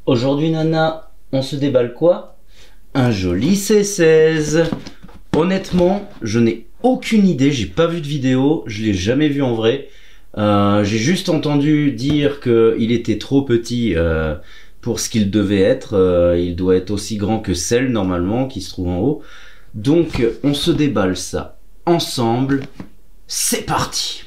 Aujourd'hui, Nana, on se déballe quoi? Un joli C16. Honnêtement, je n'ai aucune idée, j'ai pas vu de vidéo, je l'ai jamais vu en vrai. J'ai juste entendu dire qu'il était trop petit pour ce qu'il devait être. Il doit être aussi grand que celle normalement qui se trouve en haut. Donc on se déballe ça ensemble. C'est parti!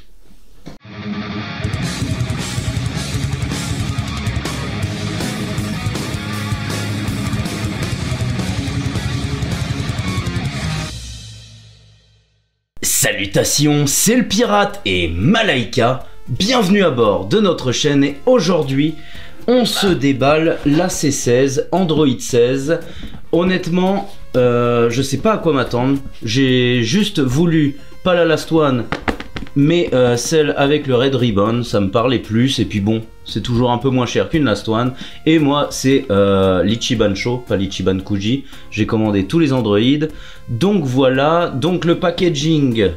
Salutations, c'est le pirate et Malaika. Bienvenue à bord de notre chaîne et aujourd'hui, on se déballe la C16, Android 16. Honnêtement, je sais pas à quoi m'attendre. J'ai juste voulu, pas la Last One, mais celle avec le Red Ribbon, ça me parlait plus. Et puis bon, c'est toujours un peu moins cher qu'une Last One. Et moi, c'est l'Ichiban Sho, pas l'Ichiban Kuji. J'ai commandé tous les Android. Donc voilà, donc le packaging,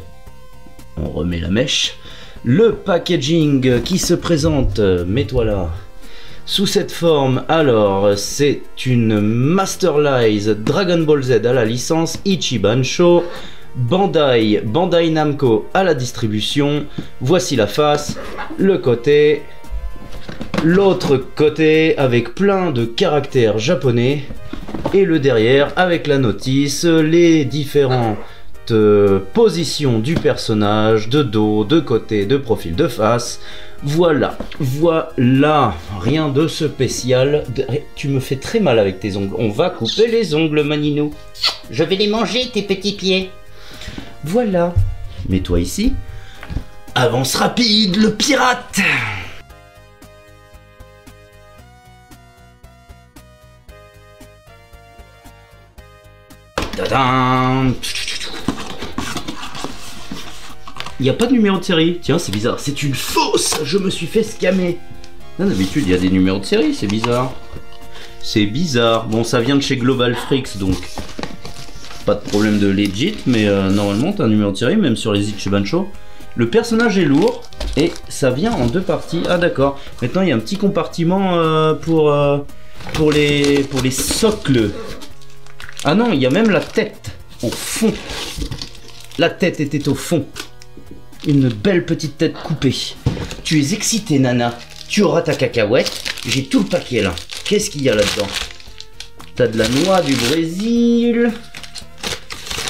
on remet la mèche. Le packaging qui se présente, mets-toi là, sous cette forme. Alors, c'est une Masterlize Dragon Ball Z à la licence, Ichiban Sho, Bandai Namco à la distribution. Voici la face, le côté, l'autre côté avec plein de caractères japonais. Et le derrière avec la notice, les différentes positions du personnage, de dos, de côté, de profil, de face. Voilà, voilà, rien de spécial. Tu me fais très mal avec tes ongles. On va couper les ongles, Maninou. Je vais les manger, tes petits pieds. Voilà. Mets-toi ici. Avance rapide, le pirate. Tadam! Il n'y a pas de numéro de série. Tiens, c'est bizarre. C'est une fausse. Je me suis fait scammer. D'habitude, il y a des numéros de série. C'est bizarre. C'est bizarre. Bon, ça vient de chez Global Freaks, donc pas de problème de legit. Mais normalement, tu as un numéro de série, même sur les Ichiban Sho. Le personnage est lourd et ça vient en deux parties. Ah, d'accord. Maintenant, il y a un petit compartiment pour les socles. Ah non, il y a même la tête au fond. La tête était au fond. Une belle petite tête coupée. Tu es excité, Nana. Tu auras ta cacahuète. J'ai tout le paquet là. Qu'est-ce qu'il y a là-dedans? T'as de la noix du Brésil.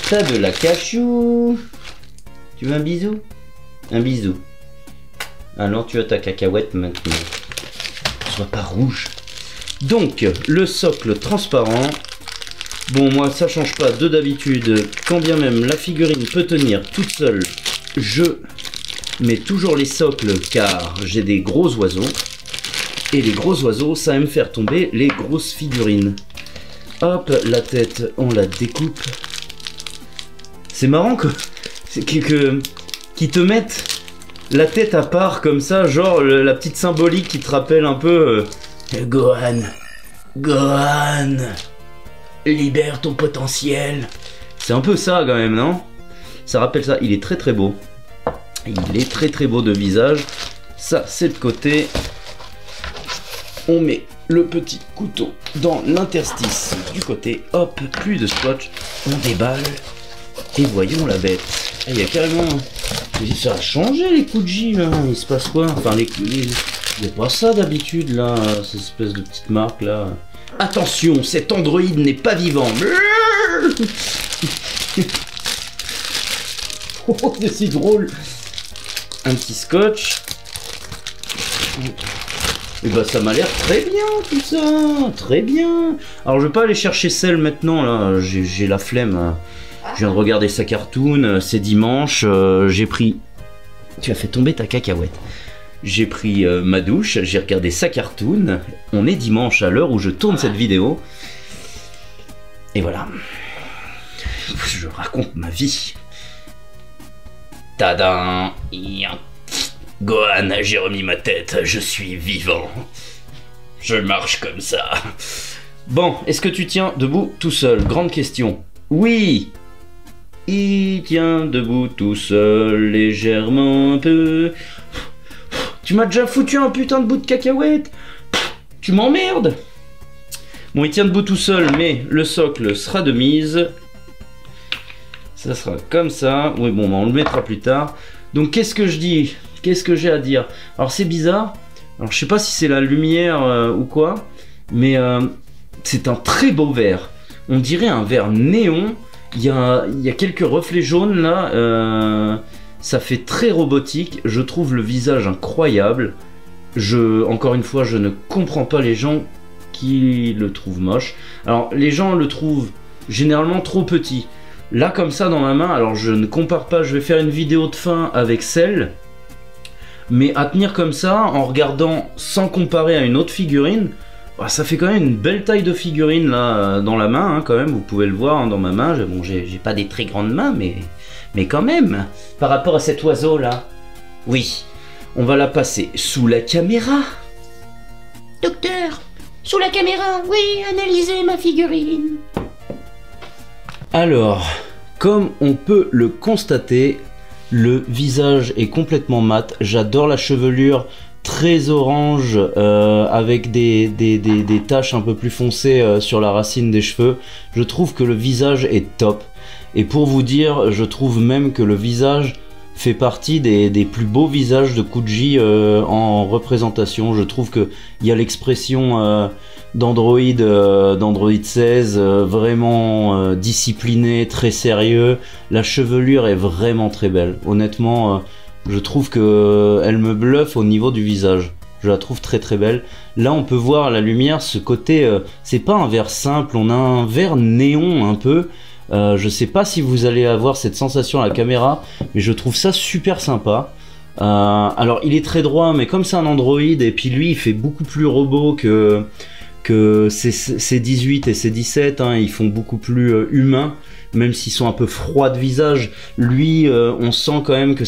T'as de la cachou. Tu veux un bisou? Un bisou. Alors tu as ta cacahuète maintenant. Sois pas rouge. Donc, le socle transparent. Bon, moi, ça change pas de d'habitude. Quand bien même la figurine peut tenir toute seule, je mets toujours les socles car j'ai des gros oiseaux. Et les gros oiseaux, ça aime faire tomber les grosses figurines. Hop, la tête, on la découpe. C'est marrant qu'ils te mettent la tête à part comme ça, genre la petite symbolique qui te rappelle un peu Gohan, Gohan, libère ton potentiel. C'est un peu ça quand même, non? Ça rappelle ça. Il est très très beau. Il est très très beau de visage. Ça, c'est de côté. On met le petit couteau dans l'interstice du côté. Hop, plus de scotch. On déballe. Et voyons la bête. Il y a carrément... Ça a changé les Kuji là. Il se passe quoi? Enfin, il n'y a pas ça d'habitude là. Cette espèce de petite marque là. Attention, cet androïde n'est pas vivant. Oh, c'est drôle. Un petit scotch. Et bah ça m'a l'air très bien tout ça. Très bien. Alors je vais pas aller chercher celle maintenant là. J'ai la flemme. Je viens de regarder sa cartoon. C'est dimanche. J'ai pris... Tu as fait tomber ta cacahuète. J'ai pris ma douche, j'ai regardé sa cartoon. On est dimanche à l'heure où je tourne cette vidéo. Et voilà. Je raconte ma vie. Tadam! Gohan, j'ai remis ma tête, je suis vivant. Je marche comme ça. Bon, est-ce que tu tiens debout tout seul? Grande question. Oui! Il tient debout tout seul, légèrement un peu. Tu m'as déjà foutu un putain de bout de cacahuète. Tu m'emmerdes. Bon, il tient debout tout seul, mais le socle sera de mise. Ça sera comme ça. Oui, bon, on le mettra plus tard. Donc, qu'est-ce que je dis? Qu'est-ce que j'ai à dire? Alors, c'est bizarre. Alors, je sais pas si c'est la lumière ou quoi, mais c'est un très beau verre. On dirait un verre néon. Il y a quelques reflets jaunes là. Ça fait très robotique. Je trouve le visage incroyable. Encore une fois, je ne comprends pas les gens qui le trouvent moche. Alors, les gens le trouvent généralement trop petit. Là, comme ça, dans ma main, alors je ne compare pas, je vais faire une vidéo de fin avec celle, mais à tenir comme ça, en regardant sans comparer à une autre figurine, bah, ça fait quand même une belle taille de figurine là, dans la main, hein, quand même, vous pouvez le voir hein, dans ma main. Bon, j'ai pas des très grandes mains, mais quand même, par rapport à cet oiseau là. Oui, on va la passer sous la caméra. Docteur, sous la caméra, oui, analysez ma figurine. Alors, comme on peut le constater, le visage est complètement mat. J'adore la chevelure très orange avec des taches un peu plus foncées sur la racine des cheveux. Je trouve que le visage est top. Et pour vous dire, je trouve même que le visage fait partie des plus beaux visages de Kuji en représentation. Je trouve qu'il y a l'expression d'Android 16 vraiment discipliné, très sérieux. La chevelure est vraiment très belle. Honnêtement, je trouve que elle me bluffe au niveau du visage. Je la trouve très très belle. Là, on peut voir à la lumière ce côté. C'est pas un vert simple, on a un vert néon un peu. Je sais pas si vous allez avoir cette sensation à la caméra, mais je trouve ça super sympa. Alors, il est très droit, mais comme c'est un Android, et puis lui, il fait beaucoup plus robot que ces 18 et ces 17, hein, ils font beaucoup plus humains, même s'ils sont un peu froids de visage. Lui, on sent quand même que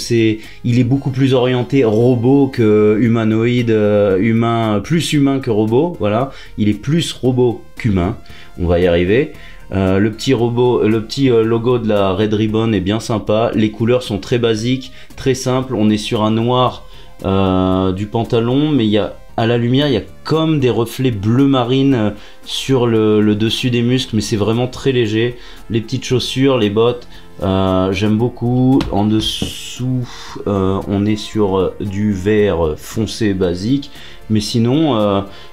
il est beaucoup plus orienté robot que humanoïde, plus humain que robot. Voilà, il est plus robot qu'humain. On va y arriver. Le petit logo de la Red Ribbon est bien sympa. Les couleurs sont très basiques, très simples. On est sur un noir du pantalon, mais à la lumière, il y a comme des reflets bleu marine sur le dessus des muscles, mais c'est vraiment très léger. Les petites chaussures, les bottes, j'aime beaucoup. En dessous, on est sur du vert foncé basique. Mais sinon,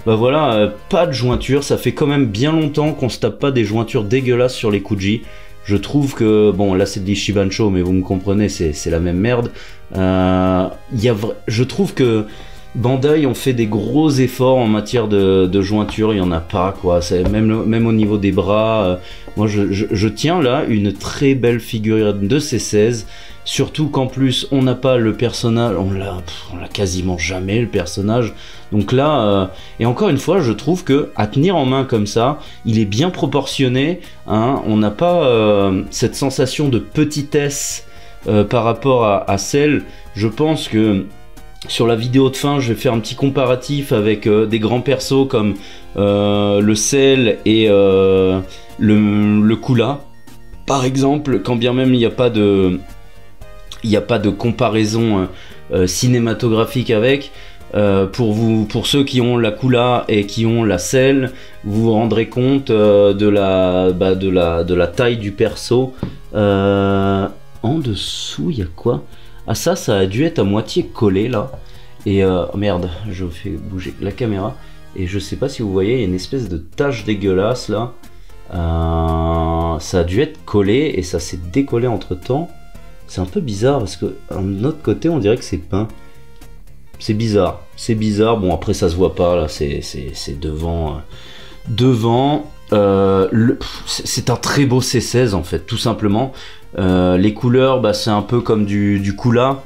bah voilà, pas de jointure. Ça fait quand même bien longtemps qu'on se tape pas des jointures dégueulasses sur les Kuji. Je trouve que, bon, là c'est de l'Ishibansho, mais vous me comprenez, c'est la même merde. Je trouve que Bandai ont fait des gros efforts en matière de jointure. Il y en a pas, quoi. Même au niveau des bras. Moi, je tiens là une très belle figurine de C16. Surtout qu'en plus, on n'a pas le personnage, on l'a quasiment jamais le personnage. Donc là, et encore une fois, je trouve que à tenir en main comme ça, il est bien proportionné. Hein, on n'a pas cette sensation de petitesse par rapport à celle. Je pense que sur la vidéo de fin, je vais faire un petit comparatif avec des grands persos comme le Cell et le Kula. Par exemple, quand bien même il n'y a pas de comparaison cinématographique avec. Pour ceux qui ont la Kula et qui ont la Cell, vous vous rendrez compte de la taille du perso. En dessous, il y a quoi? Ah ça a dû être à moitié collé là. Et merde, je fais bouger la caméra. Et je sais pas si vous voyez, il y a une espèce de tache dégueulasse là. Ça a dû être collé et ça s'est décollé entre temps. C'est un peu bizarre parce que d'un autre côté on dirait que c'est peint. C'est bizarre. Bon après ça se voit pas là, c'est devant. C'est un très beau C16 en fait, tout simplement. Les couleurs, bah, c'est un peu comme du Kula.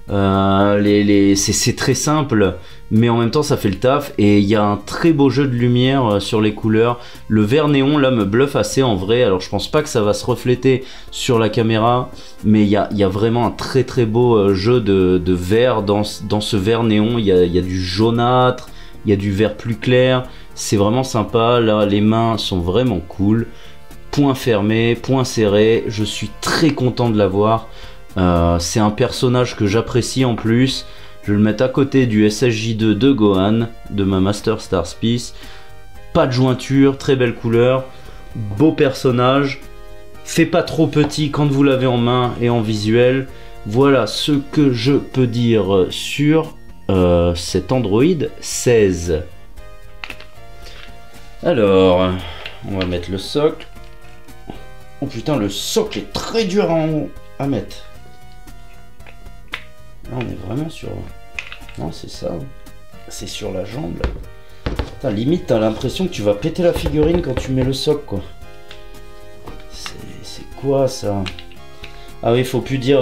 C'est très simple, mais en même temps ça fait le taf. Et il y a un très beau jeu de lumière sur les couleurs. Le vert néon là me bluffe assez en vrai. Alors je pense pas que ça va se refléter sur la caméra, mais il y a vraiment un très très beau jeu de vert dans ce vert néon. Il y a du jaunâtre, il y a du vert plus clair. C'est vraiment sympa. Là les mains sont vraiment cool. Point fermé, point serré. Je suis très content de l'avoir. C'est un personnage que j'apprécie en plus. Je vais le mettre à côté du SSJ2 de Gohan, de ma Master Star Piece, pas de jointure, très belle couleur, beau personnage, fait pas trop petit quand vous l'avez en main et en visuel. Voilà ce que je peux dire sur cet Android 16. Alors, on va mettre le socle. Oh putain, le socle est très dur à mettre. Là, on est vraiment sur... Non, c'est ça. C'est sur la jambe, là. Putain, limite, t'as l'impression que tu vas péter la figurine quand tu mets le socle, quoi. C'est quoi, ça? Ah oui, faut plus dire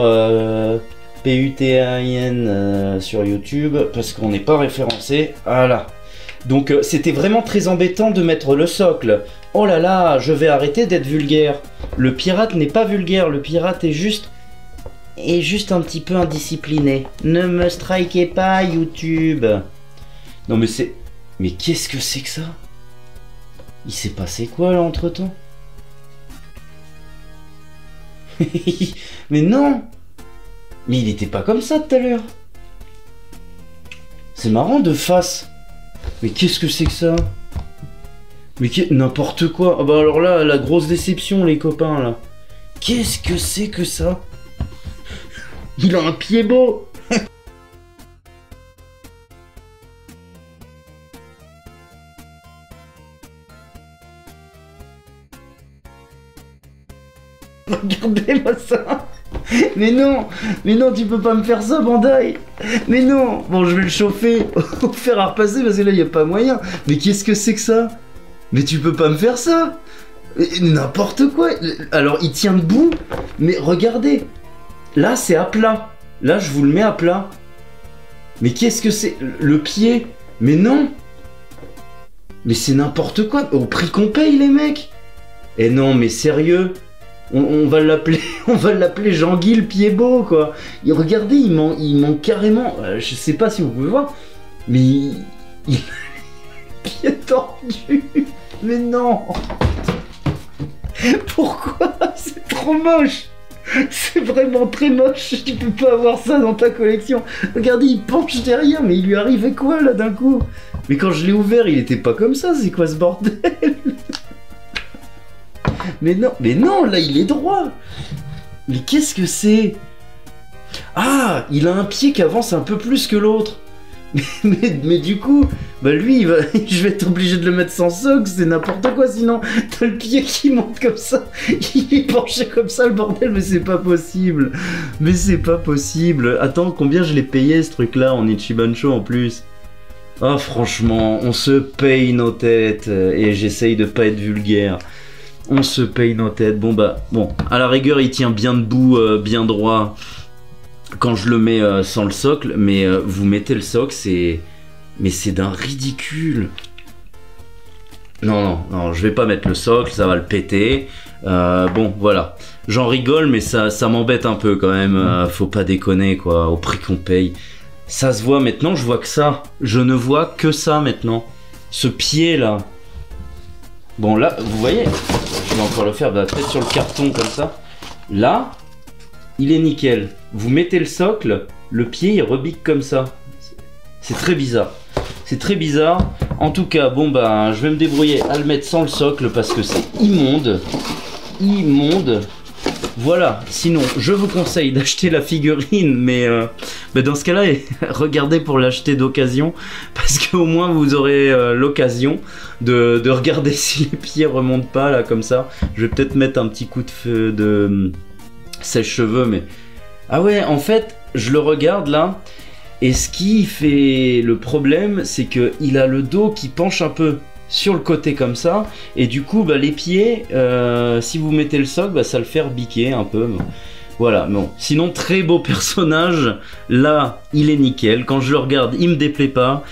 PUTAIN sur YouTube, parce qu'on n'est pas référencé. Voilà. Donc, c'était vraiment très embêtant de mettre le socle. Oh là là, je vais arrêter d'être vulgaire. Le pirate n'est pas vulgaire, le pirate est juste un petit peu indiscipliné. Ne me strikez pas, YouTube. Non mais c'est... Mais qu'est-ce que c'est que ça? Il s'est passé quoi là entre-temps? Mais non! Mais il était pas comme ça tout à l'heure. C'est marrant de face. Mais qu'est-ce que c'est que ça? Mais n'importe quoi. Ah bah alors là, la grosse déception les copains là. Qu'est-ce que c'est que ça? Il a un pied beau. Regardez-moi ça. Mais non, tu peux pas me faire ça, Bandai. Mais non. Bon, je vais le chauffer au fer à repasser parce que là, il n'y a pas moyen. Mais qu'est-ce que c'est que ça? Mais tu peux pas me faire ça. N'importe quoi. Alors, il tient debout. Mais regardez. Là, c'est à plat. Là, je vous le mets à plat. Mais qu'est-ce que c'est? Le pied? Mais non. Mais c'est n'importe quoi. Au prix qu'on paye, les mecs. Et non, mais sérieux. On va l'appeler Jean-Guy le pied beau, quoi. Et regardez, il manque carrément. Je sais pas si vous pouvez voir. Mais il pied tordu. Mais non. Pourquoi? C'est trop moche. C'est vraiment très moche. Tu peux pas avoir ça dans ta collection. Regardez, il penche derrière, mais il lui arrivait quoi là d'un coup? Mais quand je l'ai ouvert, il était pas comme ça. C'est quoi ce bordel? Mais non, là il est droit. Mais qu'est-ce que c'est? Ah, il a un pied qui avance un peu plus que l'autre. Mais du coup, bah lui, je vais être obligé de le mettre sans socle, c'est n'importe quoi sinon. T'as le pied qui monte comme ça, il est penché comme ça le bordel, mais c'est pas possible. Mais c'est pas possible. Attends, combien je l'ai payé ce truc-là en Ichiban Show en plus? Ah franchement, on se paye nos têtes et j'essaye de pas être vulgaire. On se paye nos têtes. Bon, à la rigueur, il tient bien debout, bien droit quand je le mets sans le socle. Mais vous mettez le socle, mais c'est d'un ridicule. Non, je vais pas mettre le socle, ça va le péter. Bon, voilà. J'en rigole, mais ça m'embête un peu quand même. Faut pas déconner, quoi, au prix qu'on paye. Ça se voit maintenant, je vois que ça. Je ne vois que ça maintenant. Ce pied-là. Bon, là, vous voyez, je vais encore le faire, peut-être sur le carton comme ça. Là, il est nickel. Vous mettez le socle, le pied, il rebique comme ça. C'est très bizarre. C'est très bizarre. En tout cas, bon, je vais me débrouiller à le mettre sans le socle parce que c'est immonde. Immonde. Voilà, sinon je vous conseille d'acheter la figurine, mais dans ce cas-là, regardez pour l'acheter d'occasion, parce qu'au moins vous aurez l'occasion de regarder si les pieds remontent pas là comme ça. Je vais peut-être mettre un petit coup de feu de sèche-cheveux, mais... Ah ouais, en fait, je le regarde là, et ce qui fait le problème, c'est qu'il a le dos qui penche un peu sur le côté comme ça, et du coup les pieds, si vous mettez le socle, ça le fait rebiquer un peu. Voilà, bon, sinon très beau personnage. Là il est nickel, quand je le regarde il me déplaît pas.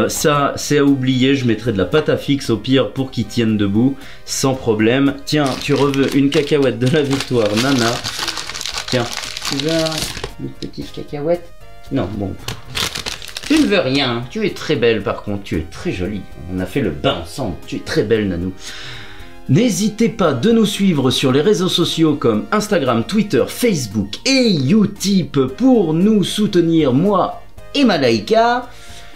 Ça c'est à oublier, je mettrai de la pâte à fixe au pire pour qu'il tienne debout sans problème. Tiens, tu veux une cacahuète de la victoire, Nana? Tiens, tu veux une petite cacahuète? Non, bon. Tu ne veux rien, tu es très belle par contre, tu es très jolie. On a fait le bain ensemble, tu es très belle Nanou. N'hésitez pas de nous suivre sur les réseaux sociaux comme Instagram, Twitter, Facebook et Utip pour nous soutenir, moi et Malaika.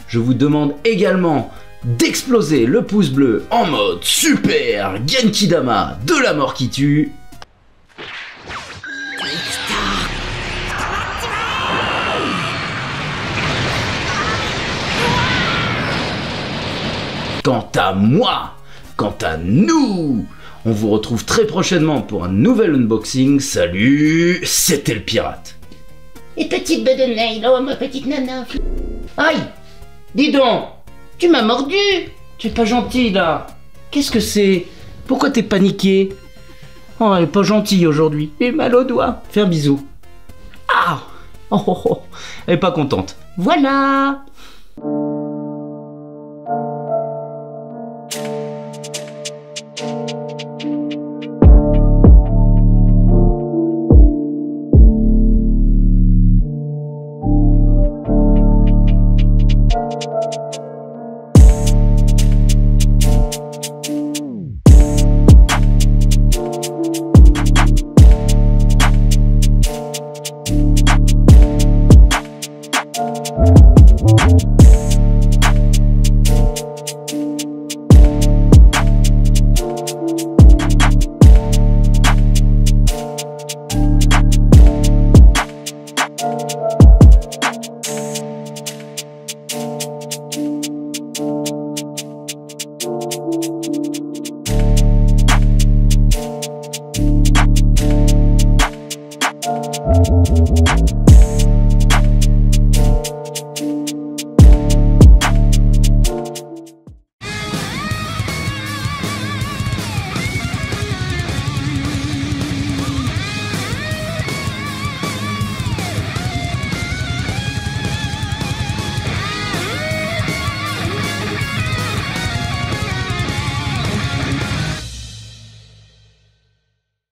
Je vous demande également d'exploser le pouce bleu en mode super Genkidama de la mort qui tue. Quant à moi, quant à nous, on vous retrouve très prochainement pour un nouvel unboxing. Salut, c'était le pirate. Et petite bedenaille, oh ma petite nana. Aïe, dis donc, tu m'as mordu. Tu es pas gentil là. Qu'est-ce que c'est? Pourquoi t'es paniqué? Oh, elle est pas gentille aujourd'hui. J'ai mal au doigt. Fais un bisou. Ah, oh, oh, oh. Elle est pas contente. Voilà.